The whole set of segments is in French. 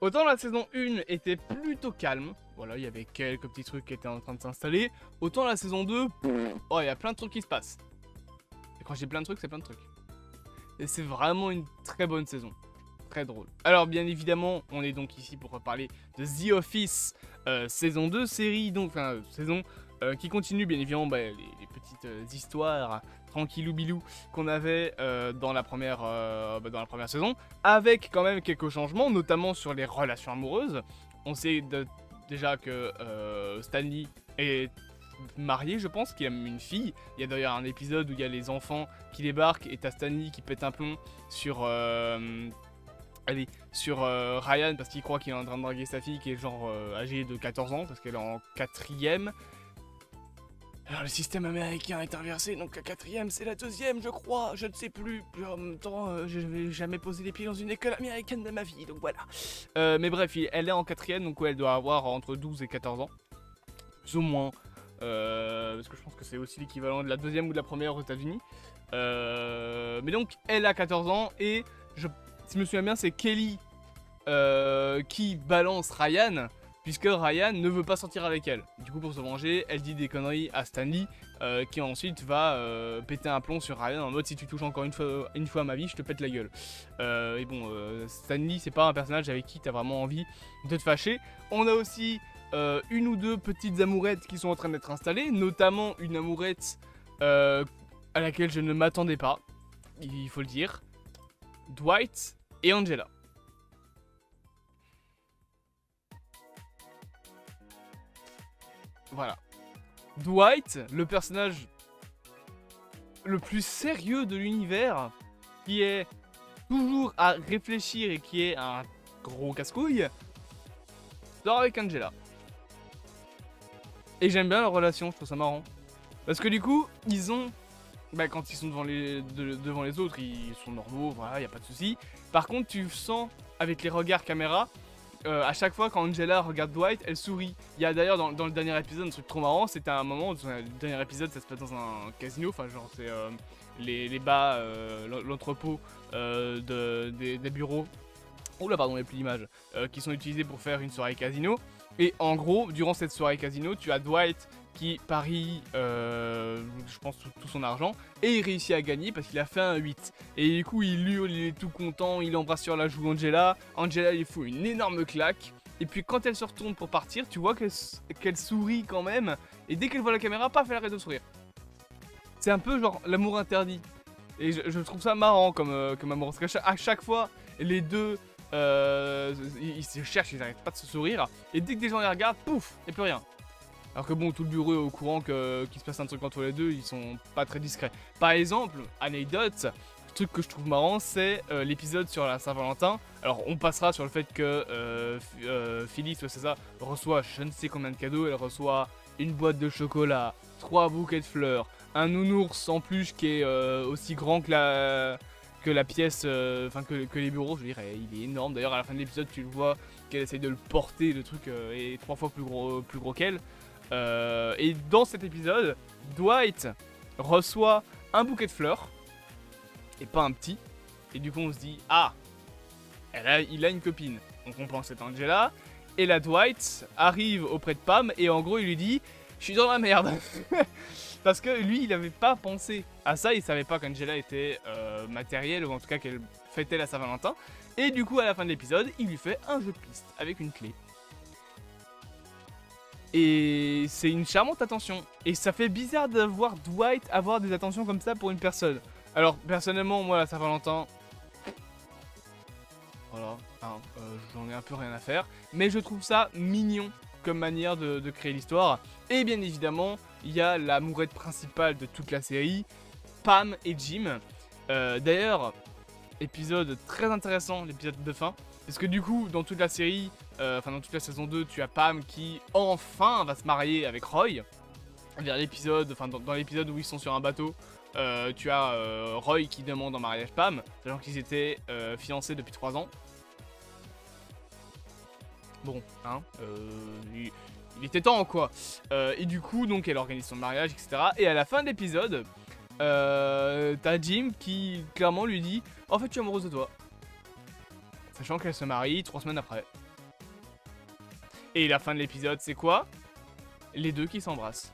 Autant la saison 1 était plutôt calme, voilà, il y avait quelques petits trucs qui étaient en train de s'installer, autant la saison 2, oh, il y a plein de trucs qui se passent. Et quand j'ai plein de trucs, c'est plein de trucs. Et c'est vraiment une très bonne saison. Très drôle. Alors bien évidemment, on est donc ici pour reparler de The Office saison 2, série donc, enfin saison qui continue bien évidemment les petites histoires tranquillou bilou qu'on avait dans la première saison, avec quand même quelques changements, notamment sur les relations amoureuses. On sait déjà que Stanley est marié, je pense, qu'il a même une fille. Il y a d'ailleurs un épisode où il y a les enfants qui débarquent et t'as Stanley qui pète un plomb sur Ryan parce qu'il croit qu'il est en train de draguer sa fille qui est genre âgée de 14 ans parce qu'elle est en 4ème. Alors le système américain est inversé, donc la 4ème c'est la 2ème je crois, je ne sais plus. En même temps je n'ai jamais posé les pieds dans une école américaine de ma vie, donc voilà. Mais bref, elle est en 4ème, donc ouais, elle doit avoir entre 12 et 14 ans. Plus ou moins. Parce que je pense que c'est aussi l'équivalent de la 2ème ou de la 1ère aux États-Unis. Mais donc elle a 14 ans et si je me souviens bien, c'est Kelly qui balance Ryan, puisque Ryan ne veut pas sortir avec elle. Du coup, pour se venger, elle dit des conneries à Stanley, qui ensuite va péter un plomb sur Ryan en mode si tu touches encore une fois à ma vie, je te pète la gueule. Et bon, Stanley, c'est pas un personnage avec qui t'as vraiment envie de te fâcher. On a aussi une ou deux petites amourettes qui sont en train d'être installées, notamment une amourette à laquelle je ne m'attendais pas, il faut le dire. Dwight et Angela. Voilà. Dwight, le personnage le plus sérieux de l'univers, qui est toujours à réfléchir et qui est un gros casse-couille, sort avec Angela. Et j'aime bien leur relation, je trouve ça marrant. Parce que du coup, ils ont... quand ils sont devant les autres, ils sont normaux, voilà, y a pas de souci. Par contre, tu sens avec les regards caméra, à chaque fois quand Angela regarde Dwight, elle sourit. Il y a d'ailleurs dans le dernier épisode un truc trop marrant, c'était un moment, le dernier épisode ça se passe dans un casino, enfin genre c'est les bas, l'entrepôt des bureaux, oula pardon, il n'y a plus d'image, qui sont utilisés pour faire une soirée casino. Et en gros, durant cette soirée casino, tu as Dwight qui parie, je pense, tout son argent, et il réussit à gagner parce qu'il a fait un 8. Et du coup, il hurle, il est tout content, il embrasse sur la joue Angela. Angela, il fout une énorme claque. Et puis quand elle se retourne pour partir, tu vois qu'elle sourit quand même. Et dès qu'elle voit la caméra, paf, elle arrête de sourire. C'est un peu genre l'amour interdit. Et je trouve ça marrant comme amour. Parce qu'à chaque fois, les deux... ils se cherchent, ils n'arrêtent pas de se sourire. Et dès que des gens les regardent, pouf, il n'y a plus rien. Alors que bon, tout le bureau est au courant qu'il se passe un truc entre les deux, ils sont pas très discrets. Par exemple, anecdote, le truc que je trouve marrant, c'est l'épisode sur la Saint-Valentin. Alors on passera sur le fait que Phyllis, c'est ça, reçoit je ne sais combien de cadeaux. Elle reçoit une boîte de chocolat, 3 bouquets de fleurs, un nounours en peluche qui est aussi grand que la pièce, enfin que les bureaux, je veux dire, il est énorme. D'ailleurs à la fin de l'épisode tu le vois qu'elle essaye de le porter, le truc est 3 fois plus gros qu'elle. Et dans cet épisode, Dwight reçoit un bouquet de fleurs, et pas un petit, et du coup on se dit, ah, il a une copine. On comprend que c'est Angela, et là Dwight arrive auprès de Pam, et en gros il lui dit, je suis dans la merde. Parce que lui il avait pas pensé à ça, il savait pas qu'Angela était matérielle, ou en tout cas qu'elle fêtait la Saint-Valentin, et du coup à la fin de l'épisode, il lui fait un jeu de piste avec une clé. Et c'est une charmante attention. Et ça fait bizarre de voir Dwight avoir des attentions comme ça pour une personne. Alors, personnellement, moi, la Saint-Valentin... Voilà, hein, j'en ai un peu rien à faire. Mais je trouve ça mignon comme manière de créer l'histoire. Et bien évidemment, il y a l'amourette principale de toute la série, Pam et Jim. D'ailleurs, épisode très intéressant, l'épisode de fin. Parce que du coup, dans toute la série... dans toute la saison 2, tu as Pam qui enfin va se marier avec Roy. Vers l'épisode, dans l'épisode où ils sont sur un bateau, tu as Roy qui demande en mariage Pam, sachant qu'ils étaient fiancés depuis 3 ans. Bon, hein, il était temps quoi. Et du coup, donc elle organise son mariage, etc. Et à la fin de l'épisode, t'as Jim qui clairement lui dit, en fait, je suis amoureuse de toi. Sachant qu'elle se marie 3 semaines après. Et la fin de l'épisode, c'est quoi? Les deux qui s'embrassent.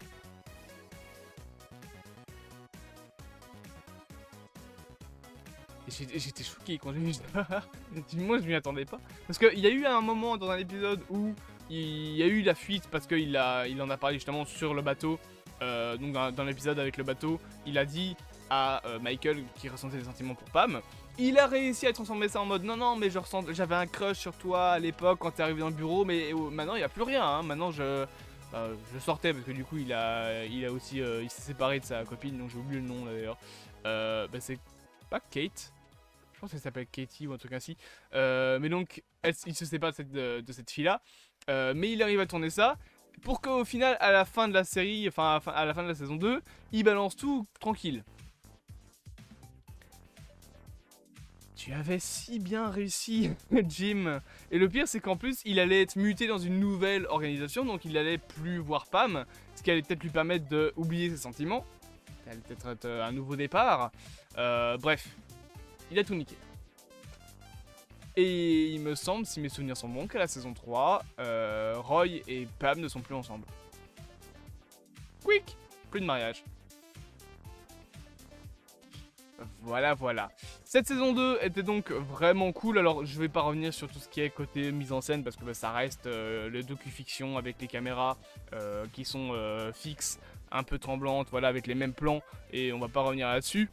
Et j'étais choqué quand j'ai vu ça. Moi, je m'y attendais pas. Parce qu'il y a eu un moment dans un épisode où il y a eu la fuite parce qu'il en a parlé justement sur le bateau. Donc dans l'épisode avec le bateau, il a dit à Michael qui ressentait des sentiments pour Pam. Il a réussi à transformer ça en mode non mais j'avais un crush sur toi à l'époque quand t'es arrivé dans le bureau, mais maintenant il n'y a plus rien. Hein. Maintenant je sortais parce que du coup il s'est séparé de sa copine, donc j'ai oublié le nom là d'ailleurs. C'est pas Kate. Je pense qu'elle s'appelle Katie ou un truc ainsi. Mais donc, il se sépare de cette fille-là. Mais il arrive à tourner ça. Pour qu'au final, à la fin de la série, enfin à la fin de la saison 2, il balance tout tranquille. Tu avais si bien réussi, Jim. Et le pire, c'est qu'en plus, il allait être muté dans une nouvelle organisation. Donc il allait plus voir Pam. Ce qui allait peut-être lui permettre d'oublier ses sentiments. Ça allait peut-être être un nouveau départ. Bref. Il a tout niqué. Et il me semble, si mes souvenirs sont bons, qu'à la saison 3, Roy et Pam ne sont plus ensemble. Quick! Plus de mariage. Voilà. Cette saison 2 était donc vraiment cool. Alors, je vais pas revenir sur tout ce qui est côté mise en scène parce que ça reste le docu-fiction avec les caméras qui sont fixes, un peu tremblantes, voilà, avec les mêmes plans. Et on va pas revenir là-dessus.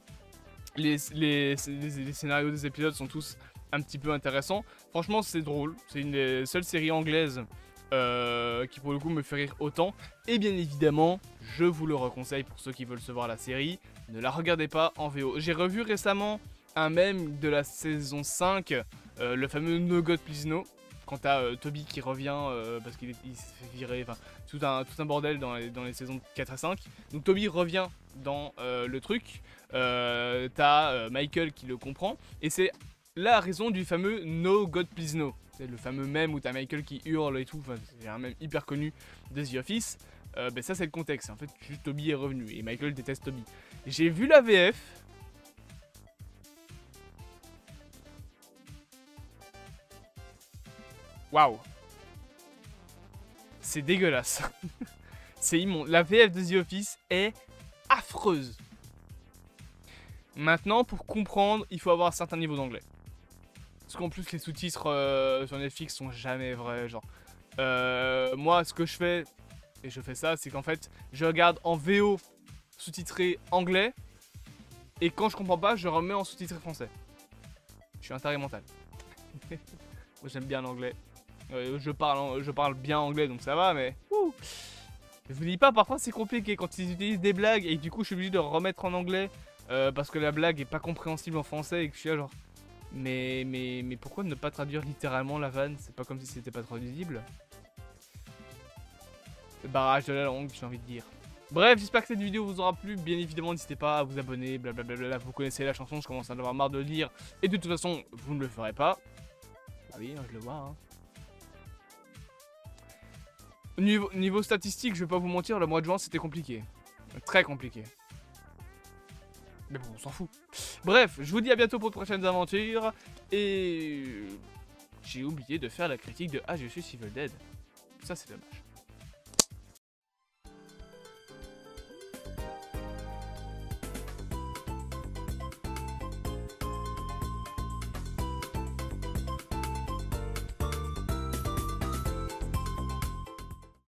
Les scénarios des épisodes sont tous un petit peu intéressants. Franchement, c'est drôle. C'est une des seules séries anglaises qui, pour le coup, me fait rire autant. Et bien évidemment, je vous le reconseille pour ceux qui veulent se voir la série. Ne la regardez pas en VO. J'ai revu récemment un mème de la saison 5, le fameux No God Please No. Quand t'as Toby qui revient parce qu'il s'est fait virer, enfin tout un bordel dans les saisons 4 à 5. Donc Toby revient dans le truc, t'as Michael qui le comprend, et c'est la raison du fameux No God Please No. C'est le fameux mème où t'as Michael qui hurle et tout, enfin, c'est un mème hyper connu de The Office. Ça c'est le contexte, en fait juste Toby est revenu et Michael déteste Toby. J'ai vu la VF. Waouh. C'est dégueulasse. C'est immonde. La VF de The Office est affreuse. Maintenant, pour comprendre, il faut avoir un certain niveau d'anglais. Parce qu'en plus, les sous-titres sur Netflix sont jamais vrais. Genre, moi, ce que je fais, et je fais ça, c'est qu'en fait, je regarde en VO sous-titré anglais. Et quand je comprends pas, je remets en sous-titré français. Je suis un taré mental. Moi, j'aime bien l'anglais. Je parle bien anglais, donc ça va, mais... Je vous dis pas, parfois c'est compliqué quand ils utilisent des blagues et du coup je suis obligé de remettre en anglais parce que la blague est pas compréhensible en français et que je suis là genre... Mais pourquoi ne pas traduire littéralement la vanne? C'est pas comme si c'était pas traduisible. Le barrage de la langue, j'ai envie de dire. Bref, j'espère que cette vidéo vous aura plu. Bien évidemment, n'hésitez pas à vous abonner, blablabla. Vous connaissez la chanson, je commence à en avoir marre de le lire. Et de toute façon, vous ne le ferez pas. Ah oui, je le vois, hein. Niveau statistique, je vais pas vous mentir, le mois de juin c'était compliqué. Très compliqué. Mais bon, on s'en fout. Bref, je vous dis à bientôt pour de prochaines aventures. Et j'ai oublié de faire la critique de Ah, je suis Evil Dead. Ça, c'est dommage.